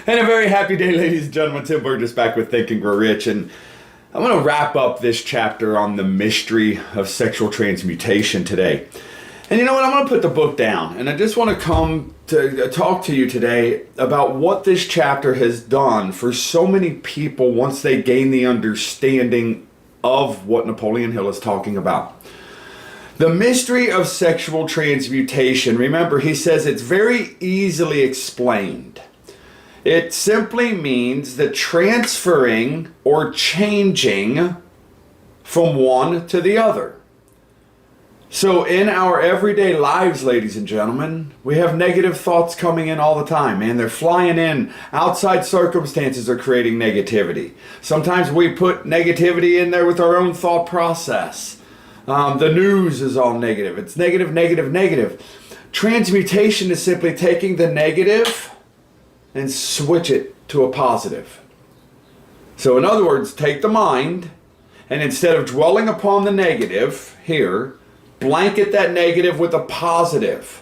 And a very happy day, ladies and gentlemen. Tim Burgess back with Think and Grow Rich. And I'm going to wrap up this chapter on the mystery of sexual transmutation today. And you know what? I'm going to put the book down. And I just want to come to talk to you today about what this chapter has done for so many people once they gain the understanding of what Napoleon Hill is talking about. The mystery of sexual transmutation. Remember, he says it's very easily explained. It simply means the transferring or changing from one to the other. So in our everyday lives, ladies and gentlemen, we have negative thoughts coming in all the time, man. They're flying in. Outside circumstances are creating negativity. Sometimes we put negativity in there with our own thought process. The news is all negative. It's negative, negative, negative. Transmutation is simply taking the negative and switch it to a positive. So in other words, take the mind and instead of dwelling upon the negative here, blanket that negative with a positive.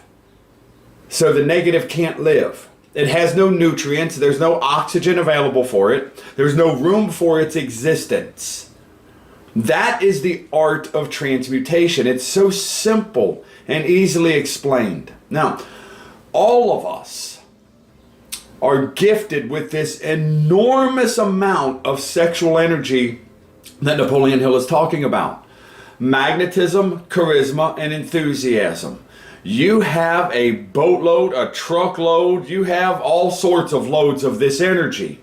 So the negative can't live. It has no nutrients. There's no oxygen available for it. There's no room for its existence. That is the art of transmutation. It's so simple and easily explained. Now, all of us are gifted with this enormous amount of sexual energy that Napoleon Hill is talking about. Magnetism, charisma, and enthusiasm. You have a boatload, a truckload, you have all sorts of loads of this energy.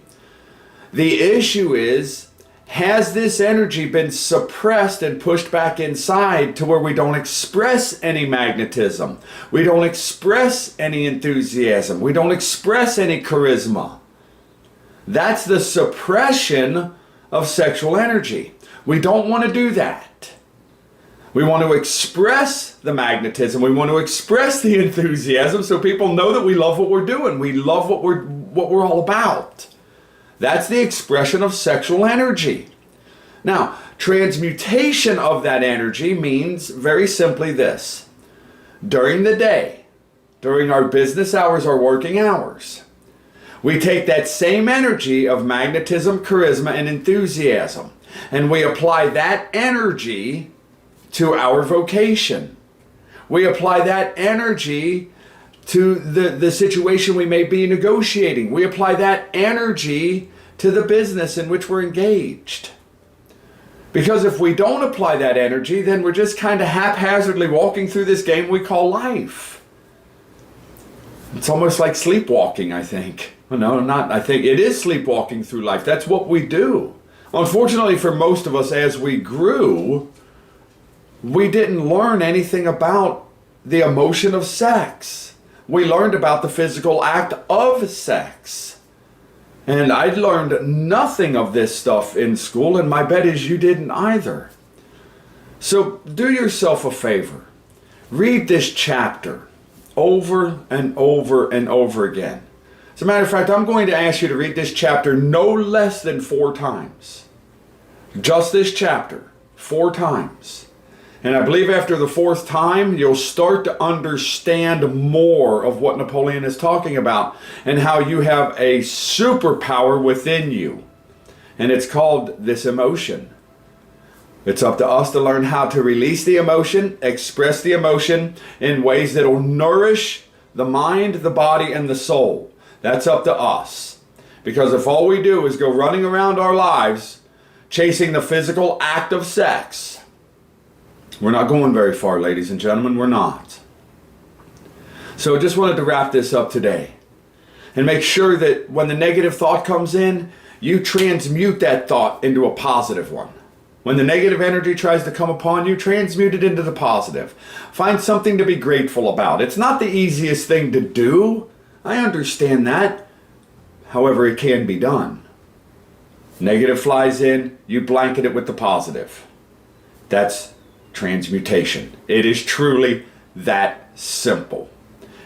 The issue is, has this energy been suppressed and pushed back inside to where we don't express any magnetism? We don't express any enthusiasm. We don't express any charisma. That's the suppression of sexual energy. We don't want to do that. We want to express the magnetism. We want to express the enthusiasm so people know that we love what we're doing. We love what we're all about. That's the expression of sexual energy. Now, transmutation of that energy means very simply this. During the day, during our business hours, our working hours, we take that same energy of magnetism, charisma, and enthusiasm, and we apply that energy to our vocation. We apply that energy to the situation we may be negotiating. We apply that energy to the business in which we're engaged. Because if we don't apply that energy, then we're just kind of haphazardly walking through this game we call life. It's almost like sleepwalking, I think. No, not I think. It is sleepwalking through life. That's what we do. Unfortunately for most of us, as we grew, we didn't learn anything about the emotion of sex. We learned about the physical act of sex. And I learned nothing of this stuff in school, and my bet is you didn't either. So do yourself a favor. Read this chapter over and over and over again. As a matter of fact, I'm going to ask you to read this chapter no less than 4 times. Just this chapter, 4 times. And I believe after the 4th time, you'll start to understand more of what Napoleon is talking about and how you have a superpower within you. And it's called this emotion. It's up to us to learn how to release the emotion, express the emotion in ways that will nourish the mind, the body, and the soul. That's up to us. Because if all we do is go running around our lives chasing the physical act of sex, we're not going very far, ladies and gentlemen. We're not. So I just wanted to wrap this up today and make sure that when the negative thought comes in, you transmute that thought into a positive one. When the negative energy tries to come upon you, transmute it into the positive. Find something to be grateful about. It's not the easiest thing to do. I understand that. However, it can be done. Negative flies in, you blanket it with the positive. That's transmutation. It is truly that simple.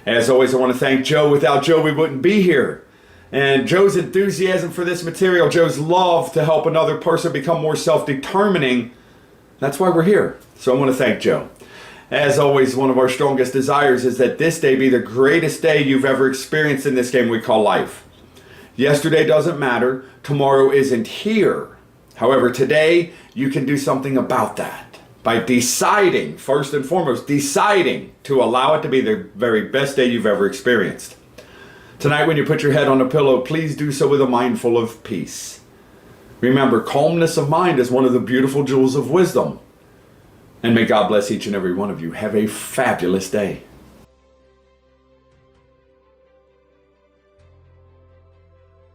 As always, I want to thank Joe. Without Joe, we wouldn't be here. And Joe's enthusiasm for this material, Joe's love to help another person become more self-determining, that's why we're here. So I want to thank Joe. As always, one of our strongest desires is that this day be the greatest day you've ever experienced in this game we call life. Yesterday doesn't matter. Tomorrow isn't here. However, today you can do something about that by deciding, first and foremost, deciding to allow it to be the very best day you've ever experienced. Tonight, when you put your head on a pillow, please do so with a mind full of peace. Remember, calmness of mind is one of the beautiful jewels of wisdom. And may God bless each and every one of you. Have a fabulous day.